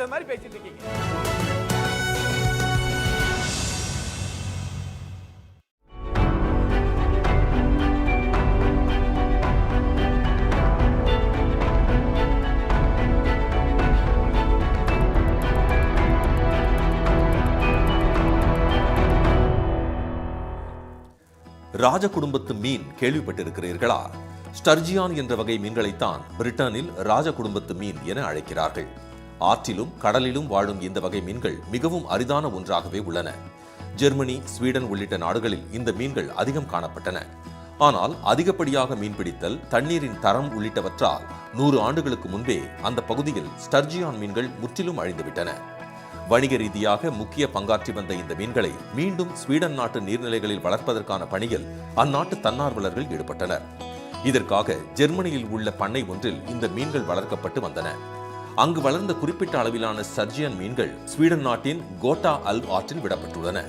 பேசுற மாதிரி பேசிட்டு இருக்கீங்க. ராஜ குடும்பத்து மீன் கேள்விப்பட்டிருக்கிறீர்களா? ஸ்டர்ஜியான் என்ற வகை மீன்களைத்தான் பிரிட்டனில் ராஜ குடும்பத்து மீன் என அழைக்கிறார்கள். ஆற்றிலும் கடலிலும் வாழும் இந்த வகை மீன்கள் மிகவும் அரிதான ஒன்றாகவே உள்ளன. ஜெர்மனி, ஸ்வீடன் உள்ளிட்ட நாடுகளில் இந்த மீன்கள் அதிகம் காணப்பட்டன. ஆனால் அதிகப்படியாக மீன்பிடித்தல், தண்ணீரின் தரம் உள்ளிட்டவற்றால் 100 ஆண்டுகளுக்கு முன்பே அந்த பகுதியில் ஸ்டர்ஜியான் மீன்கள் முற்றிலும் அழிந்துவிட்டன. வணிக ரீதியாக முக்கிய பங்காற்றி வந்த இந்த மீன்களை மீண்டும் ஸ்வீடன் நாட்டு நீர்நிலைகளில் வளர்ப்பதற்கான பணியில் அந்நாட்டு தன்னார்வலர்கள் ஈடுபட்டனர். இதற்காக ஜெர்மனியில் உள்ள பண்ணை ஒன்றில் இந்த மீன்கள் வளர்க்கப்பட்டு வந்தன. அங்கு வளர்ந்த குறிப்பிட்ட அளவிலான ஸ்டர்ஜியன் மீன்கள் ஸ்வீடன் நாட்டின் கோட்டா அல்வ் ஆற்றில் விடப்பட்டுள்ளன.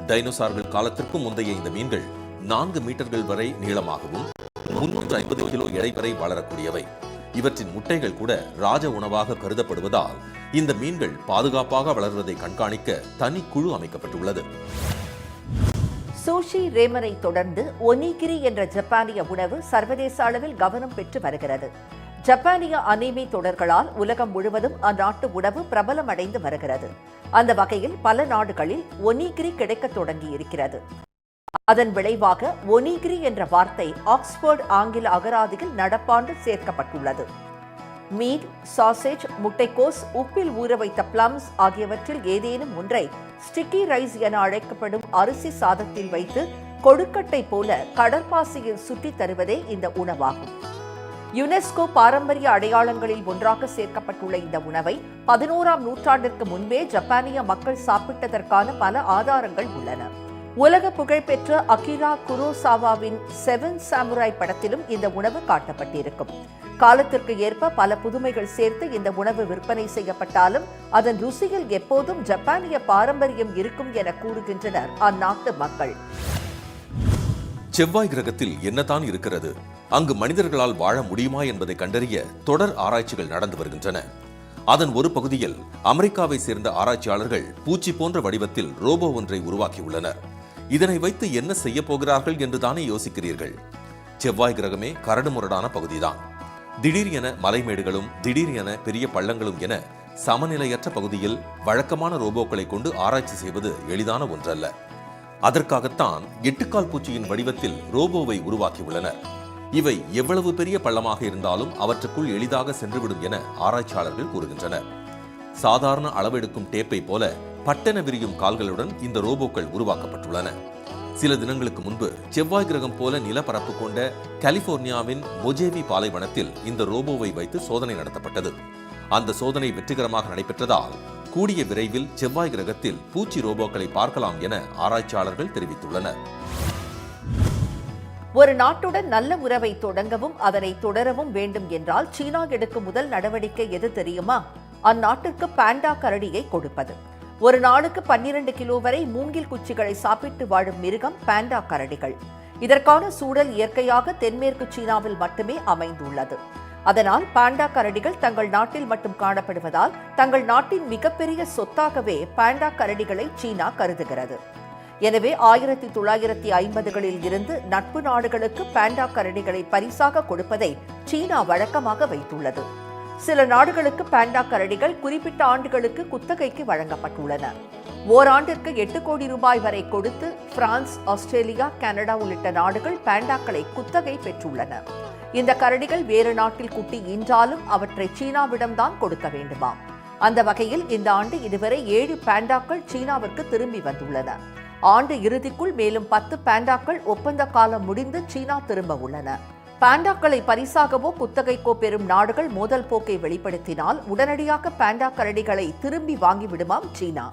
டைனோசார்கள் காலத்திற்கும் முந்தைய இந்த மீன்கள் 4 மீட்டர்கள் வரை நீளமாகவும் 350 கிலோ எடை வரை வளரக்கூடியவை. இவற்றின் முட்டைகள் கூட ராஜ உணவாக கருதப்படுவதால் இந்த மீன்கள் பாதுகாப்பாக வளர்வதை கண்காணிக்க தனி குழு அமைக்கப்பட்டுள்ளது. சூஷி ரேமனை தொடர்ந்து ஒனிகிரி என்ற ஜப்பானிய உணவு சர்வதேச அளவில் கவனம் பெற்று வருகிறது. ஜப்பானிய அனிமே தொடர்களால் உலகம் முழுவதும் அந்நாட்டு உணவு பிரபலமடைந்து வருகிறது. அந்த வகையில் பல நாடுகளில் ஒனிகிரி கிடைக்க தொடங்கி இருக்கிறது. அதன் விளைவாக ஒனிகிரி என்ற வார்த்தை ஆக்ஸ்போர்ட் ஆங்கில அகராதியில் நடப்பாண்டு சேர்க்கப்பட்டுள்ளது. மீட், சாசேஜ், முட்டைக்கோஸ், உப்பில் ஊற வைத்த பிளம்ஸ் ஆகியவற்றில் ஏதேனும் ஒன்றை ஸ்டிக்கி ரைஸ் என அழைக்கப்படும் அரிசி சாதத்தில் வைத்து கொழுக்கட்டை போல கடற்பாசியில் சுற்றி தருவதே இந்த உணவாகும். யுனெஸ்கோ பாரம்பரிய அடையாளங்களில் ஒன்றாக சேர்க்கப்பட்டுள்ள இந்த உணவை 11ஆம் நூற்றாண்டிற்கு முன்பே ஜப்பானிய மக்கள் சாப்பிட்டதற்கான பல ஆதாரங்கள் உள்ளன. உலக புகழ்பெற்ற அகிரா குரோசாவாவின் 7 சாமுராய் படத்திலும் இந்த உணவு காட்டப்பட்டிருக்கும். காலத்திற்கு ஏற்ப பல புதுமைகள் சேர்த்து இந்த உணவு விற்பனை செய்யப்பட்டாலும் அதன் ருசியில் எப்போதும் ஜப்பானிய பாரம்பரியம் இருக்கும் என கூறுகின்றனர் அந்நாட்டு மக்கள். செவ்வாய் கிரகத்தில் என்னதான் இருக்கிறது, அங்கு மனிதர்களால் வாழ முடியுமா என்பதை கண்டறிய தொடர் ஆராய்ச்சிகள் நடந்து வருகின்றன. அதன் ஒரு பகுதியில் அமெரிக்காவை சேர்ந்த ஆராய்ச்சியாளர்கள் பூச்சி போன்ற வடிவத்தில் ரோபோ ஒன்றை உருவாக்கியுள்ளனர். இதனை வைத்து என்ன செய்ய போகிறார்கள் என்றுதானே யோசிக்கிறீர்கள். செவ்வாய் கிரகமே கரடுமுரடான பகுதிதான். திடீர் என மலைமேடுகளும் திடீர் என பெரிய பள்ளங்களும் என சமநிலையற்ற பகுதியில் வழக்கமான ரோபோக்களை கொண்டு ஆராய்ச்சி செய்வது எளிதான ஒன்றல்ல. அதற்காகத்தான் 8 கால் பூச்சியின் வடிவத்தில் ரோபோவை உருவாக்கியுள்ளனர். இவை எவ்வளவு பெரிய பள்ளமாக இருந்தாலும் அவற்றுக்குள் எளிதாக சென்றுவிடும் என ஆராய்ச்சியாளர்கள் கூறுகின்றனர். சாதாரண அளவெடுக்கும் டேப்பை போல பட்டென விரியும் கால்களுடன் இந்த ரோபோக்கள் உருவாக்கப்பட்டுள்ளன. சில தினங்களுக்கு முன்பு செவ்வாய் கிரகம் போல நிலப்பரப்பு கொண்ட கலிபோர்னியாவின் மொஜேவி பாலைவனத்தில் இந்த ரோபோவை வைத்து சோதனை நடத்தப்பட்டது. அந்த சோதனை வெற்றிகரமாக நடைபெற்றதால் கூடிய விரைவில் செவ்வாய் கிரகத்தில் பூச்சி ரோபோக்களை பார்க்கலாம் என ஆராய்ச்சியாளர்கள் தெரிவித்துள்ளனர். ஒரு நாட்டுடன் நல்ல உறவை தொடங்கவும் அதனை தொடரவும் வேண்டும் என்றால் சீனா எடுக்கும் முதல் நடவடிக்கை எது தெரியுமா? அந்நாட்டிற்கு பாண்டா கரடியை கொடுப்பது. ஒரு நாளுக்கு 12 கிலோ வரை மூங்கில் குச்சிகளை சாப்பிட்டு வாழும் மிருகம் பாண்டா கரடிகள். இதற்கான சூழல் இயற்கையாக தென்மேற்கு சீனாவில் மட்டுமே அமைந்துள்ளது. அதனால் பாண்டா கரடிகள் தங்கள் நாட்டில் மட்டும் காணப்படுவதால் தங்கள் நாட்டின் மிகப்பெரிய சொத்தாகவே பாண்டா கரடிகளை சீனா கருதுகிறது. எனவே 1950களில் இருந்து நட்பு நாடுகளுக்கு பாண்டா கரடிகளை பரிசாக கொடுப்பதை சீனா வழக்கமாக வைத்துள்ளது. சில நாடுகளுக்கு பாண்டா கரடிகள் குறிப்பிட்ட ஆண்டுகளுக்கு குத்தகைக்கு வழங்கப்பட்டுள்ளன. ஓராண்டிற்கு 8 கோடி ரூபாய் வரை கொடுத்து பிரான்ஸ், ஆஸ்திரேலியா, கனடா உள்ளிட்ட நாடுகள் பாண்டாக்களை குத்தகை பெற்றுள்ளன. இந்த கரடிகள் வேறு நாட்டில் குட்டி ஈன்றாலும் அவற்றை சீனாவிடம்தான் கொடுக்க வேண்டுமாம். அந்த வகையில் இந்த ஆண்டு இதுவரை 7 பாண்டாக்கள் சீனாவிற்கு திரும்பி வந்துள்ளன. ஆண்டு இறுதிக்குள் மேலும் 10 பாண்டாக்கள் ஒப்பந்த காலம் முடிந்து சீனா திரும்ப உள்ளன. பாண்டாக்களை பரிசாகவோ குத்தகைக்கோ பெறும் நாடுகள் மோதல் போக்கை வெளிப்படுத்தினால் உடனடியாக பாண்டா கரடிகளை திரும்பி வாங்கிவிடுமாம் சீனா.